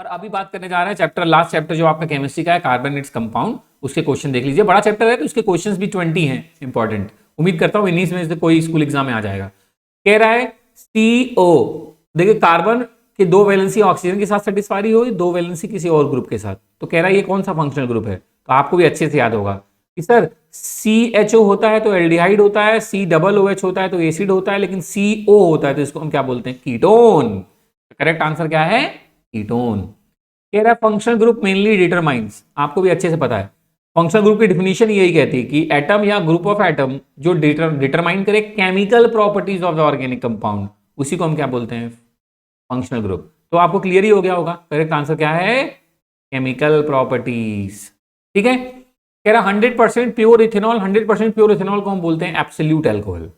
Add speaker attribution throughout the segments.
Speaker 1: और अभी बात करने जा रहे हैं चैप्टर, लास्ट चैप्टर जो आपका केमिस्ट्री का है, कार्बन इट्स कंपाउंड, उसके क्वेश्चन देख लीजिए। बड़ा चैप्टर है तो उसके क्वेश्चंस भी 20 हैं इंपॉर्टेंट। उम्मीद करता हूं इन्हीं में से कोई स्कूल एग्जाम में आ जाएगा। कह रहा है CO, देखिए कार्बन के 2 वैलेंसी ऑक्सीजन के साथ सेटिस्फाई हुई, 2 वैलेंसी किसी और ग्रुप के साथ। तो कह रहा है ये कौन सा फंक्शनल ग्रुप है, तो आपको भी अच्छे से याद होगा कि सर CHO होता है तो एल्डिहाइड होता है, COOH होता है तो एसिड होता है, लेकिन CO होता है तो इसको हम क्या बोलते हैं, कीटोन। करेक्ट आंसर क्या है, कीटोन। कह रहा है फंक्शनल ग्रुप मेनली डिटरमाइंस, आपको भी अच्छे से पता है फंक्शनल ग्रुप की डिफिनीशन यही कहती है कि एटम या ग्रुप ऑफ एटम जो डिटरमाइन करे chemical properties of the organic compound, उसी को हम क्या बोलते हैं, फंक्शनल ग्रुप। तो आपको क्लियर ही हो गया होगा, करेक्ट आंसर क्या है, केमिकल प्रॉपर्टीज। ठीक है। कह रहा 100% प्योर इथेनॉल, 100% प्योर इथेनॉल को हम बोलते हैं एब्सोल्यूट अल्कोहल।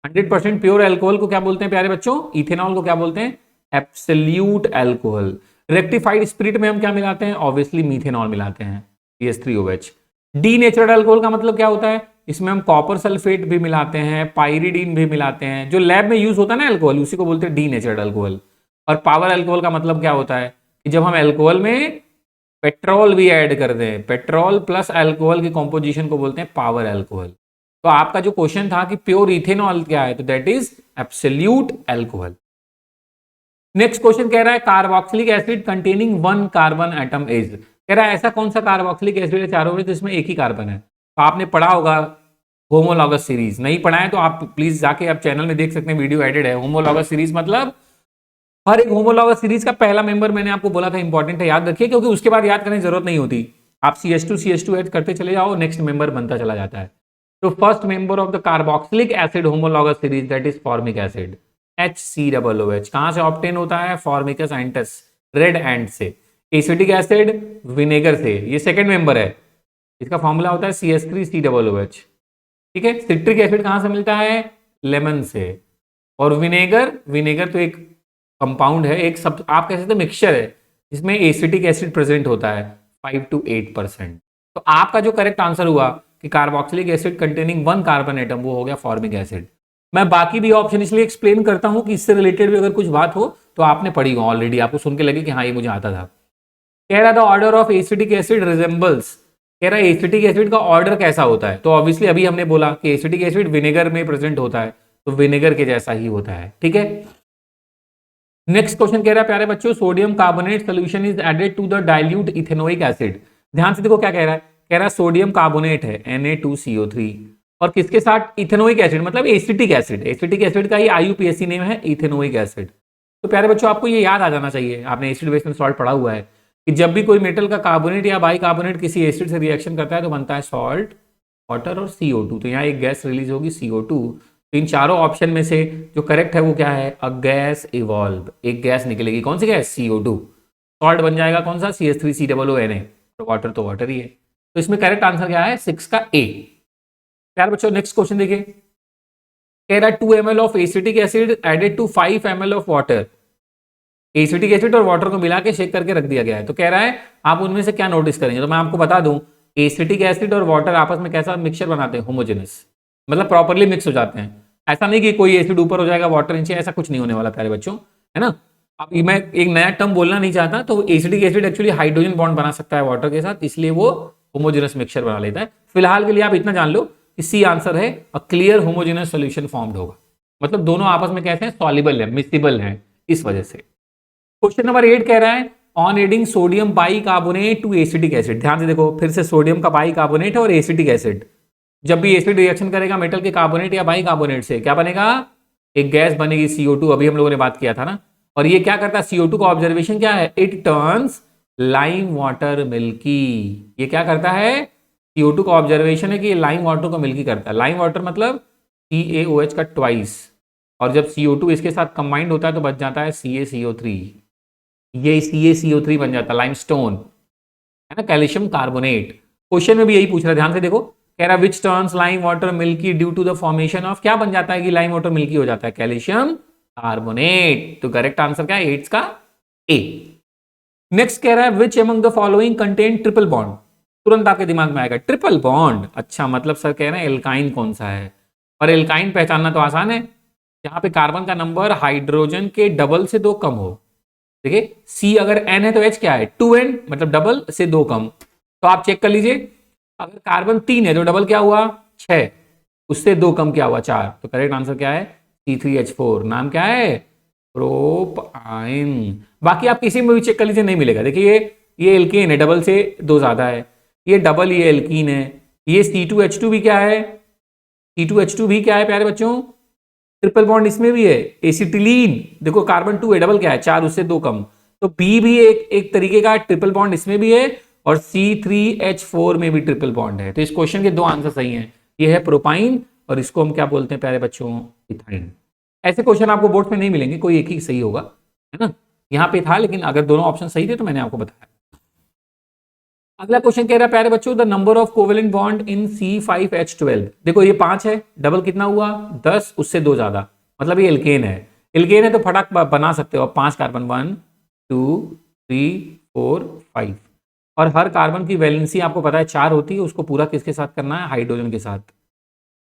Speaker 1: 100% प्योर अल्कोहल को क्या बोलते हैं प्यारे बच्चों, इथेनॉल को क्या बोलते हैं, एब्सोल्यूट अल्कोहल। रेक्टिफाइड स्पिरिट में हम क्या मिलाते हैं, ऑब्वियसली मीथेनॉल मिलाते हैं, CH3OH। डीनेचर्ड अल्कोहल का मतलब क्या होता है, इसमें हम कॉपर सल्फेट भी मिलाते हैं, पायरिडीन भी मिलाते हैं, जो लैब में यूज होता है ना अल्कोहल, उसी को बोलते हैं डीनेचर्ड अल्कोहल। और पावर अल्कोहल का मतलब क्या होता है कि जब हम अल्कोहल में पेट्रोल भी ऐड कर दें, पेट्रोल प्लस अल्कोहल की कॉम्पोजिशन को बोलते हैं पावर अल्कोहल। तो आपका जो क्वेश्चन था कि प्योर इथेनॉल क्या है, तो that is absolute alcohol. Next question कह रहा है carboxylic acid containing 1 carbon atom is, कह रहा है ऐसा कौन सा कार्बोक्सिलिक एसिड है चारों में जिसमें एक ही कार्बन है। तो आपने पढ़ा होगा होमोलॉगस सीरीज, नहीं पढ़ा है तो आप प्लीज जाके आप चैनल में देख सकते हैं, वीडियो एडेड है। होमोलॉगस सीरीज मतलब हर एक होमोलॉगस सीरीज का पहला मेंबर मैंने आपको बोला था इंपॉर्टेंट है, याद रखिए, क्योंकि उसके बाद याद करने की जरूरत नहीं होती। आप CH2 ऐड करते चले जाओ, नेक्स्ट मेंबर बनता चला जाता है। तो first member of the carboxylic acid homologous series that is formic acid, HCOOH। कहां से ऑब्टेन होता है, फॉर्मिकस एंटस, रेड एंट से। एसिटिक एसिड विनेगर से, ये सेकंड मेंबर है, इसका फॉर्मूला होता है CH3COOH। ठीक है। सिट्रिक एसिड कहां से मिलता है, लेमन से। और विनेगर तो एक कंपाउंड है, एक सब आप कह सकते हैं मिक्सचर है, जिसमें एसिटिक एसिड प्रेजेंट होता है 5 to 8%। तो आपका जो करेक्ट आंसर हुआ कि carboxylic acid containing 1 carbon atom, वो हो गया फॉर्मिक एसिड। मैं बाकी भी ऑप्शन इसलिए एक्सप्लेन करता हूं कि इससे रिलेटेड भी अगर कुछ बात हो तो आपने पढ़ी हो ऑलरेडी, आपको सुन के लगे कि हाँ ये मुझे आता था। कह रहा था order of acetic acid resembles, कह रहा है एसिटिक एसिड का ऑर्डर कैसा होता है, तो ऑब्वियसली अभी हमने बोला कि एसिटिक एसिड विनेगर में प्रेजेंट होता है, तो विनेगर के जैसा ही होता है। ठीक है। नेक्स्ट क्वेश्चन कह रहा है प्यारे बच्चों sodium carbonate solution is added to the dilute ethanoic acid. ध्यान से देखो क्या कह रहा है, कह रहा है सोडियम कार्बोनेट है Na2CO3 और किसके साथ, इथेनोइक एसिड मतलब एसिटिक एसिड, एसिटिक एसिड का ही IUPAC नेम है इथेनोइक एसिड। तो प्यारे बच्चों आपको ये याद आ जाना चाहिए, आपने एसिड बेस में सॉल्ट पढ़ा हुआ है कि जब भी कोई मेटल का कार्बोनेट या बाइकार्बोनेट किसी एसिड से रिएक्शन करता है तो बनता है सॉल्ट, वाटर और CO2। तो यहाँ एक गैस रिलीज होगी CO2। तो इन चारों ऑप्शन में से जो करेक्ट है वो क्या है, अ गैस इवॉल्व, एक गैस निकलेगी, कौन सी गैस, CO2। सॉल्ट बन जाएगा कौन सा, CH3COONA, और वाटर तो वाटर ही है। तो इसमें करेक्ट आंसर क्या है, 6 का A। यार बच्चों नेक्स्ट क्वेश्चन देखिए, कह रहा है 2 ml of acetic acid added to 5 ml of water. Acetic acid और वाटर को मिला के शेक करके रख दिया गया है। तो कह रहा है आप उनमें से क्या नोटिस करेंगे, तो मैं आपको बता दूं एसिटिक एसिड और वाटर आपस में कैसा मिक्सचर बनाते हैं, होमोजेनस, मतलब प्रॉपर्ली मिक्स हो जाते हैं। ऐसा नहीं कि कोई एसिड ऊपर हो जाएगा वाटर नीचे, ऐसा कुछ नहीं होने वाला प्यारे बच्चों, है ना। अब मैं एक नया टर्म बोलना नहीं चाहता, तो acetic acid actually hydrogen bond बना सकता है वाटर के साथ, इसलिए वो होमोजेनस मिक्सचर बना लेता है। फिलहाल के लिए आप इतना जान लो कि सी आंसर है, a clear homogeneous solution formed होगा, मतलब दोनों आपस में कैसे हैं, सॉल्युबल है, मिसिबल है, इस वजह से। क्वेश्चन नंबर 8 कह रहा है on adding sodium bicarbonate to acetic acid. ध्यान से देखो, फिर से सोडियम का बाइकार्बोनेट और एसिटिक एसिड, जब भी एसिड रिएक्शन करेगा मेटल के कार्बोनेट या बाइकार्बोनेट से, क्या बनेगा, एक गैस बनेगी CO2, अभी हम लोगों ने बात किया था ना। और ये क्या करता है, CO2 का ऑब्जर्वेशन क्या है, it turns lime water milky. ये क्या करता है, CO2 का ऑब्जर्वेशन है कि ये लाइम वाटर को मिल्की करता है। लाइम वाटर मतलब CaOH का ट्वाइस, और जब CO2 इसके साथ कंबाइंड होता है तो बच जाता है CaCO3, ये CaCO3 बन जाता है लाइमस्टोन, है ना, कैल्शियम कार्बोनेट। क्वेश्चन में भी यही पूछ रहा है, ध्यान से देखो, कह रहा which turns lime water milky due to the formation of, क्या बन जाता है कि लाइम वाटर मिल्की हो जाता है, कैल्शियम कार्बोनेट। तो करेक्ट आंसर क्या है, 8 का A। नेक्स्ट कह रहा है which among the following contain triple bond. तुरंत आपके दिमाग में आएगा ट्रिपल बॉन्ड, अच्छा मतलब सर कह रहे हैं एल्काइन कौन सा है, और एल्काइन पहचानना तो आसान है, जहां पे कार्बन का नंबर हाइड्रोजन के डबल से 2 कम हो, देखिए C अगर N है तो H क्या है 2N, मतलब डबल से 2 कम। तो आप चेक कर लीजिए, अगर कार्बन 3 है तो डबल क्या हुआ 6, उससे 2 कम क्या हुआ 4। तो करेक्ट आंसर क्या है C3H4। नाम क्या है प्रोपाइन। बाकी आप किसी में भी चेक कर लीजिए नहीं मिलेगा। देखिए ये एल्केन है, डबल से 2 ज्यादा है, ये डबल, ये एल्कीन है। ये C2H2 भी क्या है, C2H2 भी क्या है प्यारे बच्चों, ट्रिपल बॉन्ड इसमें भी है, एसिटिलीन। देखो कार्बन 2 है, डबल क्या है 4, उससे 2 कम। तो बी भी एक तरीके का ट्रिपल बॉन्ड इसमें भी है, और C3H4 में भी ट्रिपल बॉन्ड है। तो इस क्वेश्चन के 2 आंसर सही हैं। ये है प्रोपाइन और इसको हम क्या बोलते हैं प्यारे बच्चों, इथाइन। ऐसे क्वेश्चन आपको बोर्ड में नहीं मिलेंगे, कोई एक ही सही होगा, है ना। यहाँ पे था, लेकिन अगर दोनों ऑप्शन सही थे तो मैंने आपको बताया। अगला क्वेश्चन कह रहा है प्यारे बच्चों, the number of covalent bond in C5H12। देखो ये 5 है, डबल कितना हुआ 10, उससे 2 ज्यादा, मतलब ये एल्केन है। एल्केन है तो फटाक बना सकते हो 5 कार्बन, 1 2 3 4 5। और हर कार्बन की वैलेंसी आपको पता है 4 होती है, उसको पूरा किसके साथ करना है, हाइड्रोजन के साथ।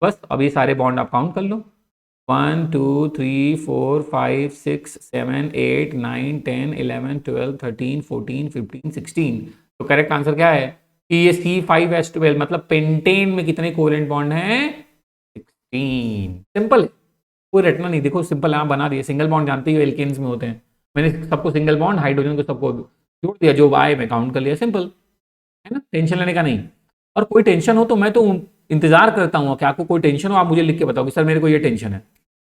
Speaker 1: बस अब ये सारे बॉन्ड आप काउंट कर लो, 1 2 3 4 5 6 7 8 9 10 11 12 13 14 15 16। तो करेक्ट आंसर क्या है कि ये C5H12 मतलब पेंटेन में कितने कोवेलेंट बॉन्ड हैं 16। सिंपल है, कोई रटना नहीं। देखो सिंपल है, बना दिए। सिंगल बॉन्ड जानते ही एल्केन्स में होते हैं, मैंने सबको सिंगल बॉन्ड, हाइड्रोजन को सबको जोड़ दिया, जो आए मैं काउंट कर लिया। सिंपल है ना, टेंशन लेने का नहीं। और कोई टेंशन हो तो मैं तो इंतजार करता हूँ कि आपको कोई टेंशन हो, आप मुझे लिख के बताओ कि सर मेरे को ये टेंशन है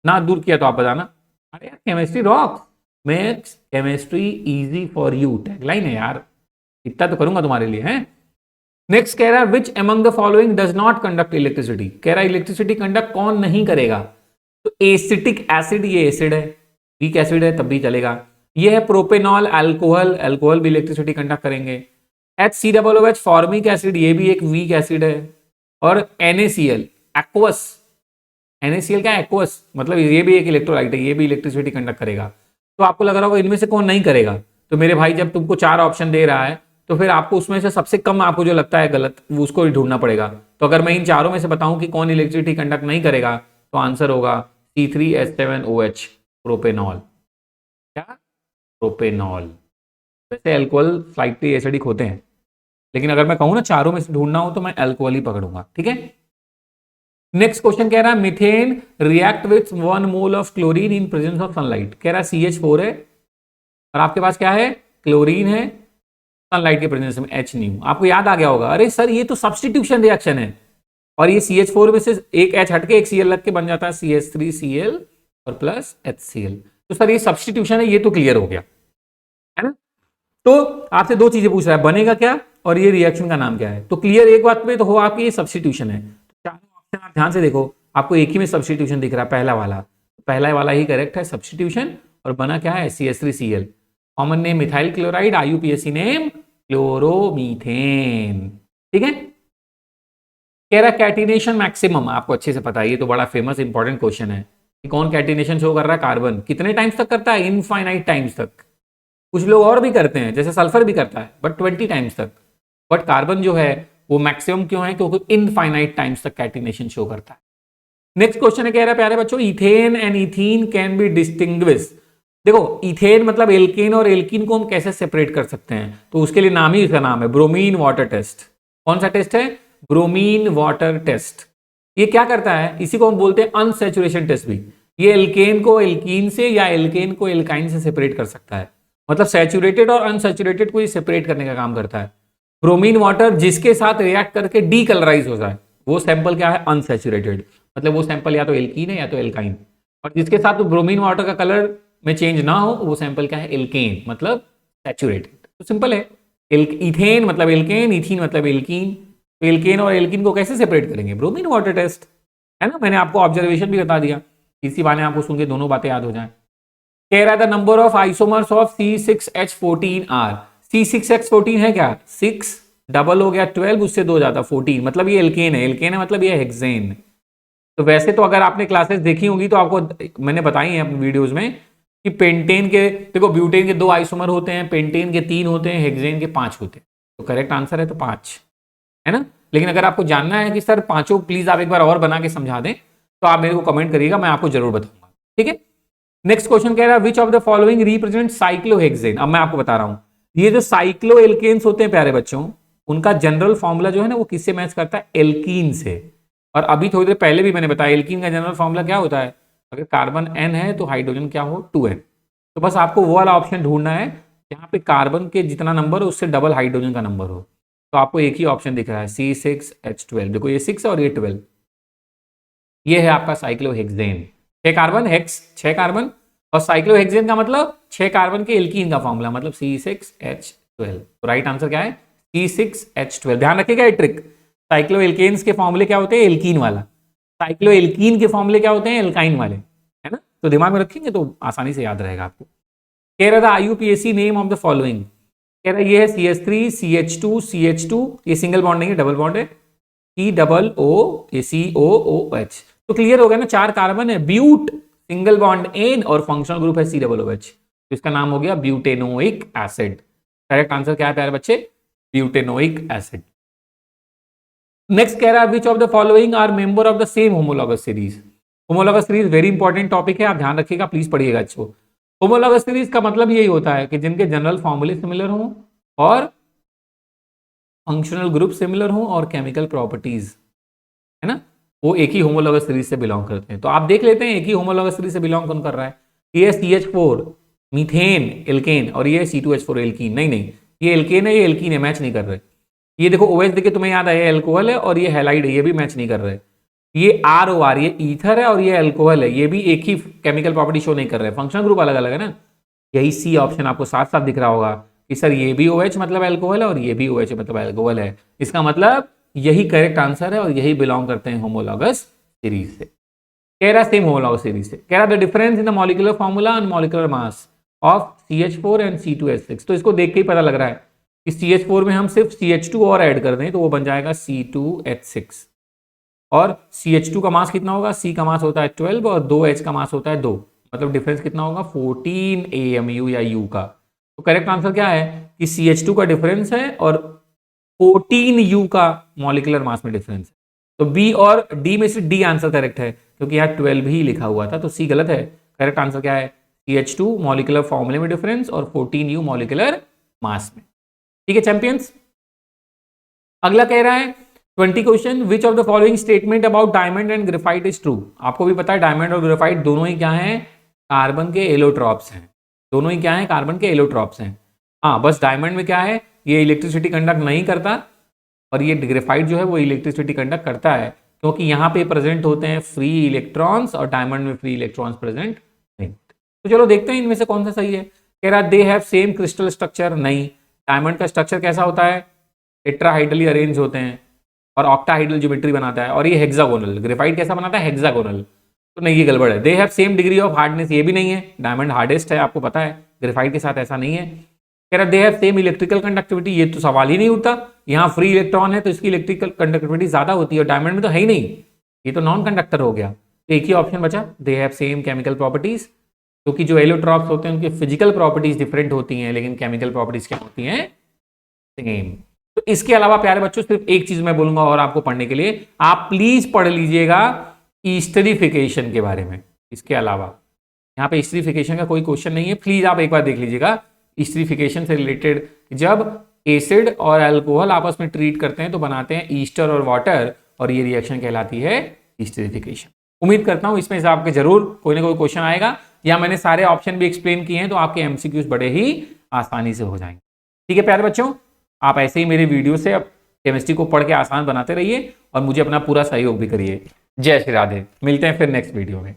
Speaker 1: ना, दूर किया तो आप बताना। अरे यार chemistry rock, makes chemistry easy for you, tagline है यार, इतना तो करूंगा तुम्हारे लिए है। नेक्स्ट कह रहा है which among the following does not conduct electricity. कह रहा है इलेक्ट्रिसिटी कंडक्ट कौन नहीं करेगा। तो एसिटिक एसिड, ये एसिड है, वीक एसिड है तब भी चलेगा। ये है प्रोपेनॉल अल्कोहल, अल्कोहल भी इलेक्ट्रिसिटी कंडक्ट करेंगे। HCOOH फॉर्मिक एसिड, ये भी एक वीक एसिड है। और NaCl एक्वस, NaCl क्या है एक्वस, मतलब ये भी एक इलेक्ट्रोलाइट है, ये भी इलेक्ट्रिसिटी कंडक्ट करेगा। तो आपको लग रहा होगा इनमें से कौन नहीं करेगा। तो मेरे भाई जब तुमको 4 ऑप्शन दे रहा है तो फिर आपको उसमें से सबसे कम आपको जो लगता है गलत, वो उसको ढूंढना पड़ेगा। तो अगर मैं इन चारों में से बताऊं कि कौन इलेक्ट्रिसिटी कंडक्ट नहीं करेगा, तो आंसर होगा C3H7OH, प्रोपेनॉल। क्या, प्रोपेनॉल। वैसे अल्कोहल स्लाइटली एसिडिक होते हैं, लेकिन अगर मैं कहूं ना चारों में से ढूंढना हो तो मैं अल्कोहल ही पकड़ूंगा, ठीक है। नेक्स्ट क्वेश्चन कह रहा है methane react with 1 mole of chlorine in presence of sunlight. कह रहा है CH4 है और आपके पास क्या है क्लोरीन है, सनलाइट के प्रेजेंस में H न्यू। आपको याद आ गया होगा, अरे सर ये तो सब्स्टिट्यूशन रिएक्शन है, और ये CH4 में से एक H हटके एक Cl लग के बन जाता है CH3Cl और प्लस HCl। तो सर ये सब्स्टिट्यूशन है, ये तो क्लियर हो गया है ना। तो आपसे 2 चीजें पूछ रहा है, बनेगा क्या और ये रिएक्शन का नाम क्या है। तो क्लियर एक बात पे तो हो आपकी, ये सब्स्टिट्यूशन है। चारों ऑप्शन आप ध्यान से देखो, आपको एक ही में सब्स्टिट्यूशन दिख रहा है, पहला वाला ही करेक्ट है सब्स्टिट्यूशन। और बना क्या है CH3Cl, common name methyl chloride, IUPAC name chloromethane, ठीक है। कह रहा कैटिनेशन मैक्सिमम, आपको अच्छे से पता है, ये तो बड़ा फेमस इंपॉर्टेंट क्वेश्चन है कि कौन कैटिनेशन शो कर रहा है, कार्बन कितने टाइम्स तक करता है, इनफाइनाइट टाइम्स तक। कुछ लोग और भी करते हैं, जैसे सल्फर भी करता है, बट 20 टाइम्स तक। बट कार्बन जो है वो मैक्सिमम क्यों है, क्योंकि इनफाइनाइट टाइम्स तक कैटिनेशन शो करता है। नेक्स्ट क्वेश्चन है, कह रहा है प्यारे बच्चों ethane and ethene can be distinguish. देखो इथेन मतलब एल्केन और एल्कीन को हम कैसे सेपरेट कर सकते हैं, तो उसके लिए नाम ही, उसका नाम है ब्रोमीन वाटर टेस्ट। कौन सा टेस्ट है, ब्रोमीन वाटर टेस्ट। ये क्या करता है, इसी को हम बोलते हैं अनसैचुरेशन टेस्ट भी। ये एल्केन को एल्कीन से या एल्केन को एल्काइन से सेपरेट कर सकता है, मतलब सैचुरेटेड और अनसैचुरेटेड को ये सेपरेट करने का काम करता है। ब्रोमीन वाटर जिसके साथ रिएक्ट करके डीकलराइज हो जाए वो सैंपल क्या है, अनसैचुरेटेड, मतलब वो सैंपल या तो एल्कीन है या तो एल्काइन। और जिसके साथ ब्रोमीन वाटर का कलर में चेंज ना हो वो सैंपल क्या है, एल्केन, मतलब सैचुरेटेड। तो सिंपल है, इथेन मतलब एल्केन, इथीन मतलब एल्कीन। तो एल्केन और एल्कीन को कैसे सेपरेट करेंगे, ब्रोमीन वाटर टेस्ट, है ना। मैंने आपको ऑब्जर्वेशन भी बता दिया, इसी बहाने आपको सुन के दोनों बातें याद हो जाए। कह रहा था number of isomers of C6H14R। C6H14 है क्या 6, डबल हो गया 12, उससे 2 ज्यादा 14, मतलब ये एल्केन है, एल्केन है मतलब ये हेक्सेन। तो वैसे तो अगर आपने क्लासेस देखी होंगी तो आपको मैंने बताई है अपनी वीडियोस में कि पेंटेन के, देखो ब्यूटेन के 2 आइसोमर होते हैं, पेंटेन के 3 होते हैं, हेक्सेन के 5 होते हैं। तो करेक्ट आंसर है तो 5, है ना। लेकिन अगर आपको जानना है कि सर पांचों प्लीज आप एक बार और बना के समझा दें तो आप मेरे को कमेंट करिएगा, मैं आपको जरूर बताऊंगा, ठीक है। नेक्स्ट क्वेश्चन कह रहा है which of the following represent cyclohexane. अब मैं आपको बता रहा हूं, ये जो साइक्लो एल्केन्स होते हैं प्यारे बच्चों, उनका जनरल फॉर्मूला जो है ना वो किससे मैच करता है, एल्कीन से। और अभी थोड़ी देर पहले भी मैंने बताया एल्कीन का जनरल फॉर्मूला क्या होता है, अगर कार्बन n है तो हाइड्रोजन क्या हो 2n। तो बस आपको वो वाला ऑप्शन ढूंढना है जहां पे कार्बन के जितना नंबर हो उससे डबल हाइड्रोजन का नंबर हो। तो आपको एक ही ऑप्शन दिख रहा है C6H12, देखो ये 6 और ये 12, ये है आपका साइक्लोहेक्सेन। 6 कार्बन, हेक्स 6 कार्बन, और साइक्लोहेक्सेन का मतलब 6 कार्बन के एल्कीन का फॉर्मूला, मतलब C6H12। तो राइट आंसर क्या है, C6H12। ध्यान रखिएगा ये ट्रिक, साइक्लो एल्केन्स के फॉर्मूले क्या होते हैं, एल्कीन वाला, साइक्लो एल्कीन के फॉर्मूले क्या होते हैं, एल्काइन वाले, है ना। तो दिमाग में रखेंगे तो आसानी से याद रहेगा आपको। कह रहा था IUPAC name of the following, कह रहा है ये है CH3 CH2 CH2, ये सिंगल बॉन्ड नहीं है डबल बॉन्ड है, COO ये COOH। तो क्लियर हो गया ना, 4 कार्बन है, ब्यूट सिंगल बॉन्ड N और फंक्शनल ग्रुप है COOH, तो इसका नाम हो गया ब्यूटेनोइक एसिड। करेक्ट आंसर क्या है प्यारे बच्चे, ब्यूटेनोइक एसिड। नेक्स्ट कह रहा है which of the following are member of the same homologous series. Homologous series very important topic है, आप ध्यान रखिएगा, प्लीज पढ़िएगा इसको। होमोलॉगस सीरीज का मतलब यही होता है कि जिनके जनरल फॉर्मूले सिमिलर हों और फंक्शनल ग्रुप सिमिलर हों और केमिकल प्रॉपर्टीज, है ना, वो एक ही होमोलॉगस सीरीज से बिलोंग करते हैं। तो आप देख लेते हैं एक ही होमोलॉगस सीरीज से बिलोंग कौन कर रहा है, ये CH4 मीथेन एल्केन और ये C2H4 एल्कीन, नहीं ये एल्केन है ये एल्कीन है, मैच नहीं कर रहे। ये देखो OH देखिए तुम्हें याद आया एल्कोहल है और ये हैलाइड है, ये भी मैच नहीं कर रहे। ये ROR ये ईथर है और ये अल्कोहल है, ये भी एक ही केमिकल प्रॉपर्टी शो नहीं कर रहे, फंक्शनल ग्रुप अलग अलग है ना। यही C ऑप्शन आपको साथ साथ दिख रहा होगा कि सर ये भी OH मतलब अल्कोहल है और ये भी OH मतलब अल्कोहल है, इसका मतलब यही करेक्ट आंसर है और यही बिलोंग करते हैं होमोलॉगस सीरीज से। कह रहा सेम होमोलॉगस सीरीज से, कह रहा the difference in the molecular formula and molecular mass of CH4 and C2H6। तो इसको देख के ही पता लग रहा है कि CH4 में हम सिर्फ CH2 और ऐड कर दें तो वो बन जाएगा C2H6, और CH2 का मास कितना होगा, C का मास होता है 12 और 2H का मास होता है 2, मतलब डिफरेंस कितना होगा 14 AMU या U का। तो करेक्ट आंसर क्या है कि CH2 का डिफरेंस है और 14 U का मॉलिक्यूलर मास में डिफरेंस है। तो B और D में से D आंसर करेक्ट है क्योंकि यहाँ 12 ही लिखा हुआ था, तो C गलत है। करेक्ट आंसर क्या है, CH2 मॉलिक्यूलर फॉर्मूले में डिफरेंस और 14 U मॉलिक्यूलर मास में। ठीक है चैंपियंस। अगला कह रहा है 20 question, which of the following statement about diamond and graphite is true. आपको भी पता है डायमंड और ग्रेफाइट दोनों ही क्या हैं, कार्बन के एलोट्रॉप्स हैं, दोनों ही क्या हैं, कार्बन के एलोट्रॉप्स हैं। हाँ बस डायमंड में क्या है, ये इलेक्ट्रिसिटी कंडक्ट नहीं करता और ये ग्रेफाइट जो है वो इलेक्ट्रिसिटी कंडक्ट करता है, क्योंकि यहाँ पे प्रेजेंट होते हैं फ्री इलेक्ट्रॉन्स और डायमंड में फ्री इलेक्ट्रॉन्स प्रेजेंट नहीं। तो चलो देखते हैं इनमें से कौन सा सही है। कह रहा they have same crystal structure, नहीं। डायमंड का स्ट्रक्चर कैसा होता है, टेट्राहाइड्रली अरेंज होते हैं और ऑक्टाहाइड्रल ज्योमेट्री बनाता है, और ये हेक्सागोनल। ग्रेफाइट कैसा बनाता है, हेक्सागोनल। तो नहीं ये गड़बड़ है। They have same degree of hardness, ये भी नहीं है, डायमंड हार्डेस्ट है आपको पता है, ग्रेफाइट के साथ ऐसा नहीं है। कह रहा they have same electrical conductivity, ये तो सवाल ही नहीं उठता, यहाँ फ्री इलेक्ट्रॉन है तो इसकी इलेक्ट्रिकल कंडक्टिविटी ज्यादा होती है, डायमंड में तो है ही नहीं, ये तो नॉन कंडक्टर हो गया। तो एक ही ऑप्शन बचा, they have same chemical properties, क्योंकि जो एलोट्रॉप्स होते हैं उनकी फिजिकल प्रॉपर्टीज डिफरेंट होती हैं लेकिन केमिकल प्रॉपर्टीज क्या होती हैं, सेम। तो इसके अलावा प्यारे बच्चों सिर्फ एक चीज मैं बोलूंगा और आपको पढ़ने के लिए, आप प्लीज पढ़ लीजिएगा ईस्टरिफिकेशन के बारे में। इसके अलावा यहाँ पे ईस्टरिफिकेशन का कोई क्वेश्चन नहीं है, प्लीज आप एक बार देख लीजिएगा ईस्टरिफिकेशन से रिलेटेड। जब एसिड और अल्कोहल आपस में ट्रीट करते हैं तो बनाते हैं ईस्टर और वाटर, और ये रिएक्शन कहलाती है ईस्टरिफिकेशन। उम्मीद करता हूं इसमें से आपके जरूर कोई ना कोई क्वेश्चन आएगा, या मैंने सारे ऑप्शन भी एक्सप्लेन किए हैं तो आपके एमसीक्यूज बड़े ही आसानी से हो जाएंगे। ठीक है प्यारे बच्चों, आप ऐसे ही मेरे वीडियो से अब केमिस्ट्री को पढ़ के आसान बनाते रहिए और मुझे अपना पूरा सहयोग भी करिए। जय श्री राधे, मिलते हैं फिर नेक्स्ट वीडियो में।